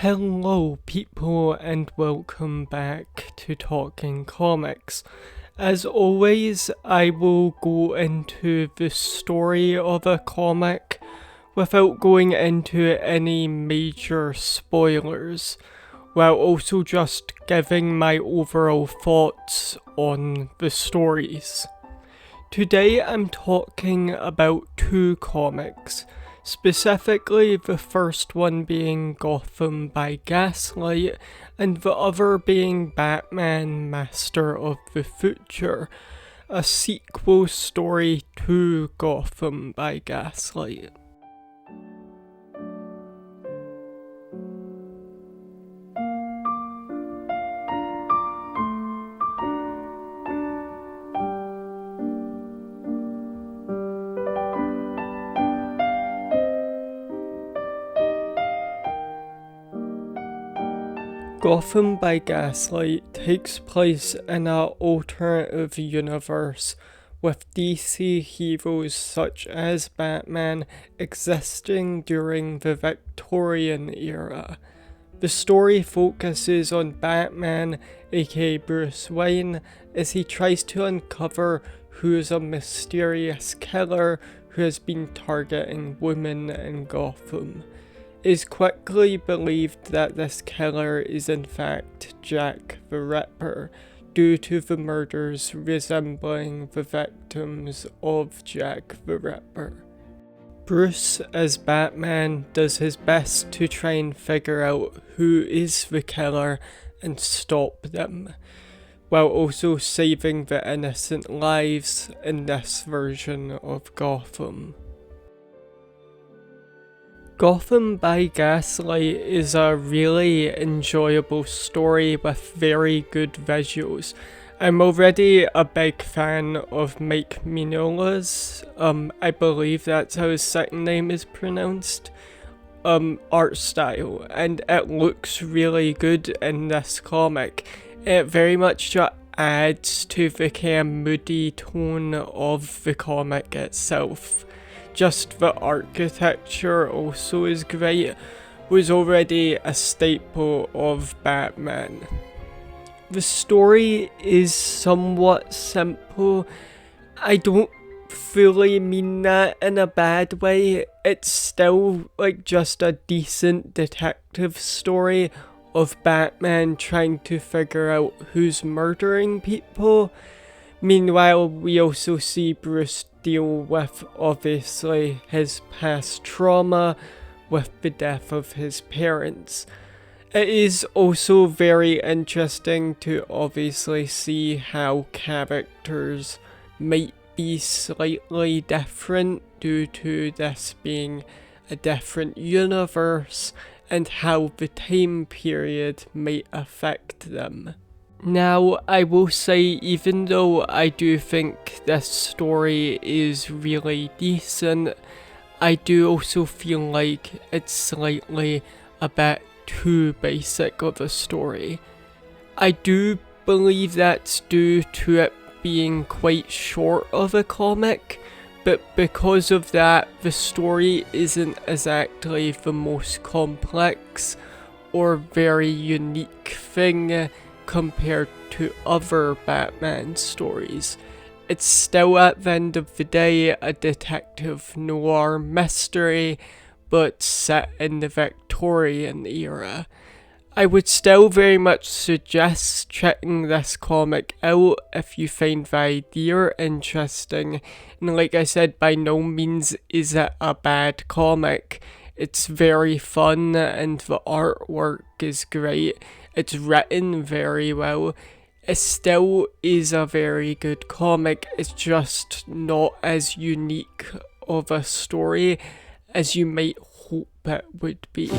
Hello people and welcome back to Talking Comics. As always, I will go into the story of a comic without going into any major spoilers, while also just giving my overall thoughts on the stories. Today I'm talking about two comics. Specifically, the first one being Gotham by Gaslight, and the other being Batman Master of the Future, a sequel story to Gotham by Gaslight. Gotham by Gaslight takes place in an alternative universe with DC heroes such as Batman existing during the Victorian era. The story focuses on Batman, aka Bruce Wayne, as he tries to uncover who is a mysterious killer who has been targeting women in Gotham. It is quickly believed that this killer is in fact Jack the Ripper, due to the murders resembling the victims of Jack the Ripper. Bruce, as Batman, does his best to try and figure out who is the killer and stop them, while also saving the innocent lives in this version of Gotham. Gotham by Gaslight is a really enjoyable story with very good visuals. I'm already a big fan of Mike Mignola's, I believe that's how his second name is pronounced, art style, and it looks really good in this comic. It very much just adds to the kind of moody tone of the comic itself. Just the architecture also is great, was already a staple of Batman. The story is somewhat simple. I don't fully mean that in a bad way. It's still like just a decent detective story of Batman trying to figure out who's murdering people. Meanwhile, we also see Bruce deal with, obviously, his past trauma with the death of his parents. It is also very interesting to obviously see how characters might be slightly different due to this being a different universe and how the time period might affect them. Now, I will say, even though I do think this story is really decent, I do also feel like it's slightly a bit too basic of a story. I do believe that's due to it being quite short of a comic, but because of that, the story isn't exactly the most complex or very unique thing compared to other Batman stories. It's still, at the end of the day, a detective noir mystery, but set in the Victorian era. I would still very much suggest checking this comic out if you find the idea interesting, and like I said, by no means is it a bad comic. It's very fun and the artwork is great. It's written very well. It still is a very good comic. It's just not as unique of a story as you might hope it would be.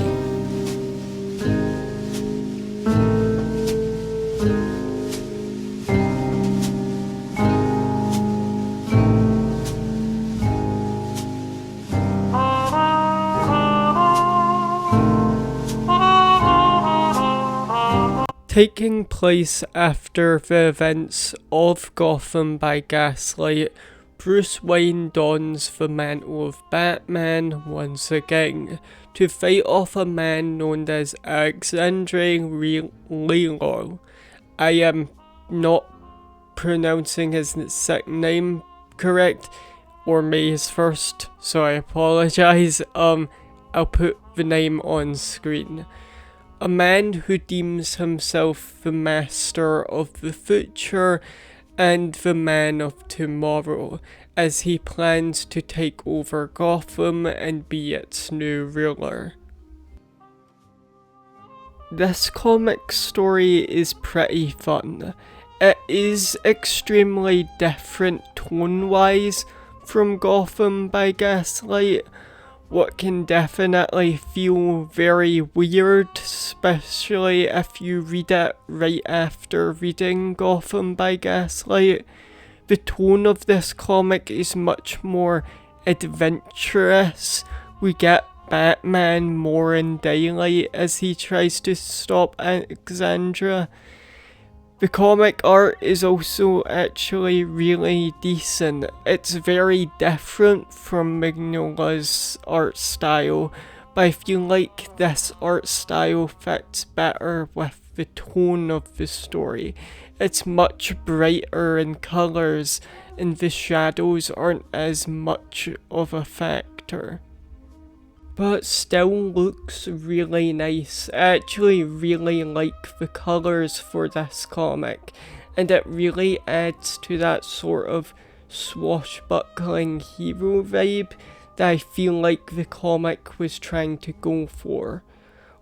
Taking place after the events of Gotham by Gaslight, Bruce Wayne dons the mantle of Batman once again to fight off a man known as Alexandre Lilo. I am not pronouncing his second name correct, or May's first, so I apologize. I'll put the name on screen. A man who deems himself the master of the future and the man of tomorrow, as he plans to take over Gotham and be its new ruler. This comic story is pretty fun. It is extremely different tone-wise from Gotham by Gaslight, what can definitely feel very weird, especially if you read it right after reading Gotham by Gaslight. The tone of this comic is much more adventurous. We get Batman more in daylight as he tries to stop Alexandra. The comic art is also actually really decent. It's very different from Mignola's art style, but I feel like this art style fits better with the tone of the story. It's much brighter in colours, and the shadows aren't as much of a factor. But still looks really nice. I actually really like the colours for this comic, and it really adds to that sort of swashbuckling hero vibe that I feel like the comic was trying to go for.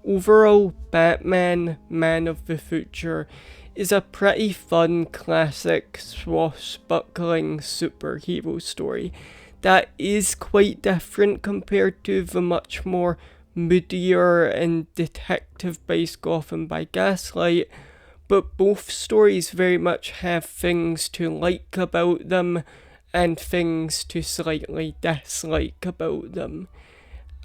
Overall, Batman, Man of the Future is a pretty fun classic swashbuckling superhero story that is quite different compared to the much more moodier and detective-based Gotham by Gaslight, but both stories very much have things to like about them and things to slightly dislike about them.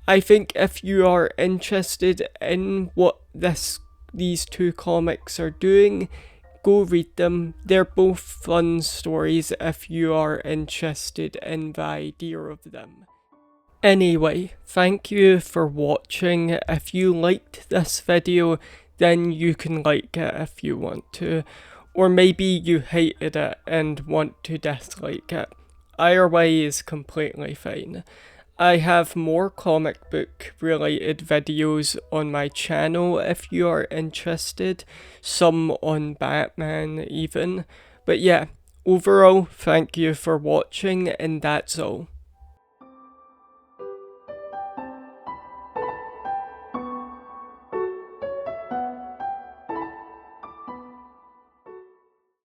I think if you are interested in what these two comics are doing, go read them. They're both fun stories if you are interested in the idea of them. Anyway, thank you for watching. If you liked this video, then you can like it if you want to. Or maybe you hated it and want to dislike it. Either way is completely fine. I have more comic book related videos on my channel if you are interested, some on Batman even. But yeah, overall, thank you for watching, and that's all.